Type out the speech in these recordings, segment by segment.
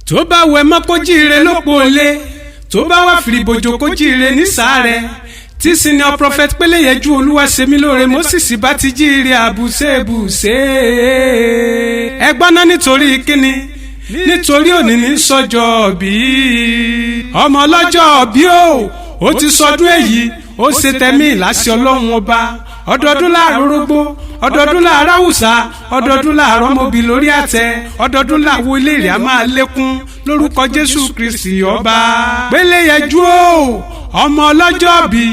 tó bá wẹ mọ́ kó jíire lópo lé tó bá wà fìrìbòjò kó jíire nísàárẹ̀ tí senior prophet Péléyẹjú Olúwaṣemílóore Moses bá ti jíire àbùsébùsé. ẹgbọ́n náà nítorí kíni nítorí òní ní sọ́jọ́ bí ọmọ ọlọ́jọ́ bí ó ti sọdún èyí ó ṣe tẹ̀mí láṣẹ Ọlọ́run ọba ọdọọdún láàárọ̀ rógbó ọdọọdún láàárọ̀ àwùsá ọdọọdún láàárọ̀ mọ́bí lórí àtẹ ọdọọdún láàwọ̀ ilé rẹ̀ á máa lékún lórúkọ Jésù Kristi ọba. Péléyẹjú ọmọ ọlọ́jọ́ bí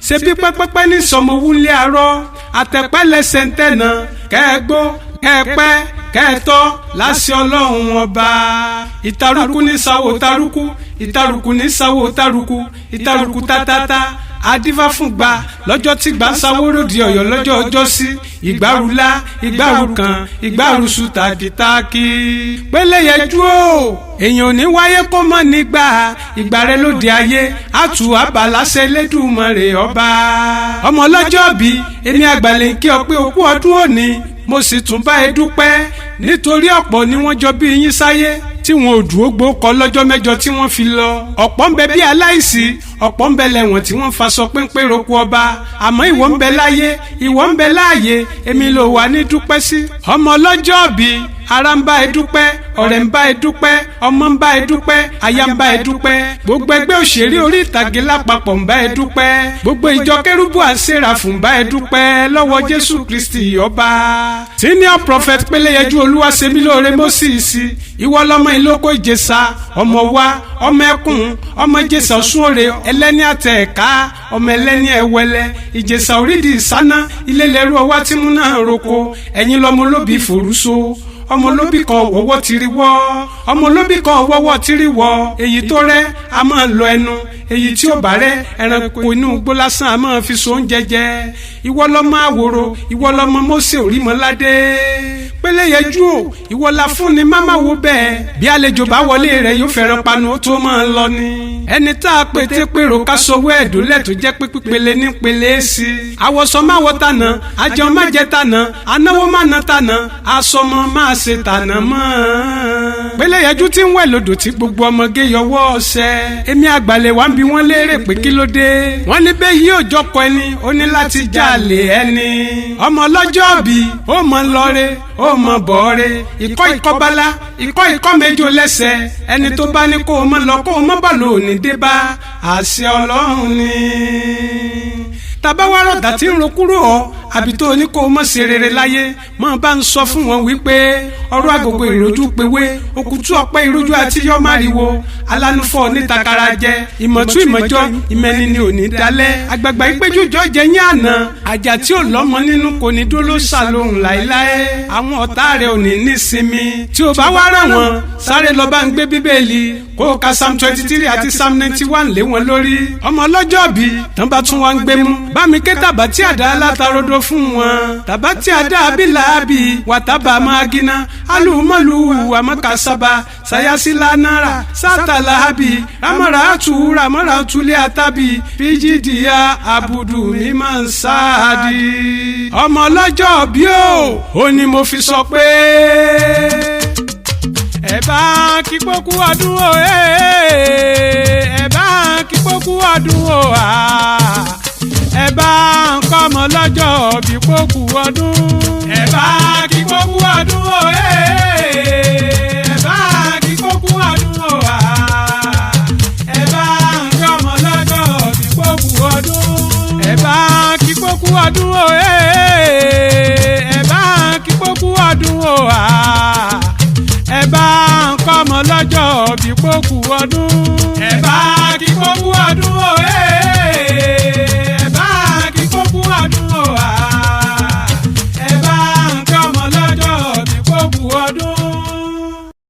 ṣe bí pẹ́pẹ́pẹ́ ní sọmọwúlé àárọ̀ àtẹ̀pẹ́lẹsẹ̀ ń tẹ̀nà kẹ́ẹ̀gbó kẹ́ẹ̀pẹ́ kẹ́ẹ̀tọ́ láṣẹ Ọlọ́run ọba. ìtarùkù ní sáwó tarùkù ìtarùkù ní sáwó tarùkù ìtarùkù tátátá adífá fún gba lọ́jọ́ tí gbà ń sáwóròdì Ọ̀yọ́ lọ́jọ́ ọjọ́ sí ìgbárùlá ìgbárùkàn ìgbárùsù tàkìtàkì. Péléyẹjú èèyàn ò ní wáyé kó mọ́ nígbà ìgbà rẹ lóde ayé àtù àbàláṣẹ Elédùmarè ọba. ọmọ ọlọ́jọ́ bí èmi àgbàlẹ̀ ń kí ọ pé okú ọdún òní mo sì tún bá ẹ dúpẹ́ nítorí ọ̀pọ̀ ni wọ́n jọ bí yín sáyé tí wọn ò dúró gbókọ lọ́jọ́ mẹ́jọ tí wọ́n fi lọ. ọ̀pọ̀ ń bẹ bí aláìsí ọ̀pọ̀ ń bẹ lẹ́wọ̀n tí wọ́n faṣọ péńpé roko ọba àmọ́ ìwọ ń bẹ láyé ìwọ ń bẹ láàyè èmi ló wà ní dúpẹ́ sí. ọmọ ọlọ́jọ́ bí ara ń bá ẹ dúpẹ́ ọ̀rẹ́ ń bá ẹ dúpẹ́ ọmọ ń bá ẹ dúpẹ́ aya ń bá ẹ dúpẹ́ gbogbo ẹgbẹ́ òṣèré orí ìtàgé lápapọ̀ ń bá ẹ dúpẹ́ gbogbo ìjọ kérúbù àṣẹràfù ń bá ẹ dúpẹ́ lọ́wọ́ Jésù Kristi ọba. senior prophet Péléyẹjú Olúwaṣemílóore Moses ìwọ lọmọ iloko ijesa ọmọ wa ọmọ ẹkùn ọmọ ijesa Ọ̀ṣunòre ẹlẹ́ni àtẹ ẹ̀ka ọmọ ẹlẹ́ni ẹ̀wẹ́lẹ́ ijesa orídìí ìsáná ilé lẹ́rú ọwá tí mú náà roko ẹ̀yin lọmọ olóbì forúso ọmọ olóbì kan wọ́wọ́ tiri wọ́ ọmọ olóbì kan wọ́wọ́ tiri wọ́ èyí tó rẹ́ a máa lọ ẹnu èyí tí ó bá rẹ́ ẹranko inú igbó lásán a máa fi so oúnjẹ jẹ ìwọ lọmọ àwòrò ìwọ lọmọ Mósè Òrímọládé. Péléyẹjú ìwọ la fún ni máma wo bẹ́ẹ̀ bí àlejò bá wọlé rẹ̀ yóò fẹ́ràn panu ó tó máa lọ ni. ẹni tá a pété pèrò ká sọwọ́ ẹ̀dọ́lẹ̀ tó jẹ́ pé pípele ní pele sí. àwọ̀sọ máa wọ tànà àjẹun má jẹ tànà anáwó má na tànà àsọmọ máa ṣe tànà mọ́. Péléyẹjú tí ń wẹ̀ lódò tí gbogbo ọmọge yọwọ́ ọ̀sẹ̀ èmi àgbàlẹ̀ wá ń bi wọ́n léèrè pé kí ló dé wọ́n ní bẹ́ẹ̀ yí òjọ́ kọ ẹni ó ní láti jalè ẹni. ọmọ ọlọ́jọ́ bí ó mọ lọ́re ó mọ bọ̀ọ́re ìkọ́ ìkọ́bálá ìkọ́ méjò lẹ́sẹ̀ ẹni tó bá ní kó o mọ lọ kó o mọ bọ̀ lónìí dé bá àṣẹ Ọlọ́run ni. tàbáwárọ̀ dàtí ń ro kúrò ọ àbí tó ní kó o mọ̀ ṣe rere láyé mọ̀ bá ń sọ fún wọn wípé ọ̀rọ̀ àgògò ìrojú pewé òkùtù ọ̀pẹ ìrojú àti yọ máriwo alánúfọ̀ nítakara jẹ ìmọ̀tún ìmọ̀jọ ìmẹ́ni ni ò ní dalẹ̀ àgbàgbà ìpéjújọ jẹ ní àná àjà tí ò lọ́mọ nínú kò ní dúró ṣàlóhùn láéláé àwọn ọ̀tá rẹ̀ ò ní nísinmi tí o bá wá rà wọ́n sáré lọ bá ń gbé bíbélì kó o ka psalm 23 àti psalm 91 lé wọn lórí ọmọ ọlọ́jọ́ bí tán bá tún wá ń gbé mú bá mi ké tàbá tí àdá alátarodo fún wọn tàbá tí àdá abiláàbí wàtábà máa gíná alùmọ́lù àmọ́kàsábà sayasílá náírà sátàláàbí ramọ́ra àtúlẹ̀ àtàbí fíjìdíyà àbùdù mímọ́ ń sáàdì. ọmọ ọlọ́jọ́ bí ó ní mo fi sọ pé ẹ bá kí pókú ọdún o ẹ bá kí pókú ọdún o ẹ bá ń kọ́ ọmọ lọ́jọ́ bí pókú ọdún ẹ bá kí pókú ọdún o ẹ bá kí pókú ọdún o ẹ bá ń kọ́ ọmọ lọ́jọ́ bí pókú ọdún ẹ bá kí pókú ọdún o ẹ bá kí pókú ọdún o ẹ bá ń kọ́ ọmọ lọ́jọ́ bí pókú ọdún ẹ bá kí pókú ọdún o.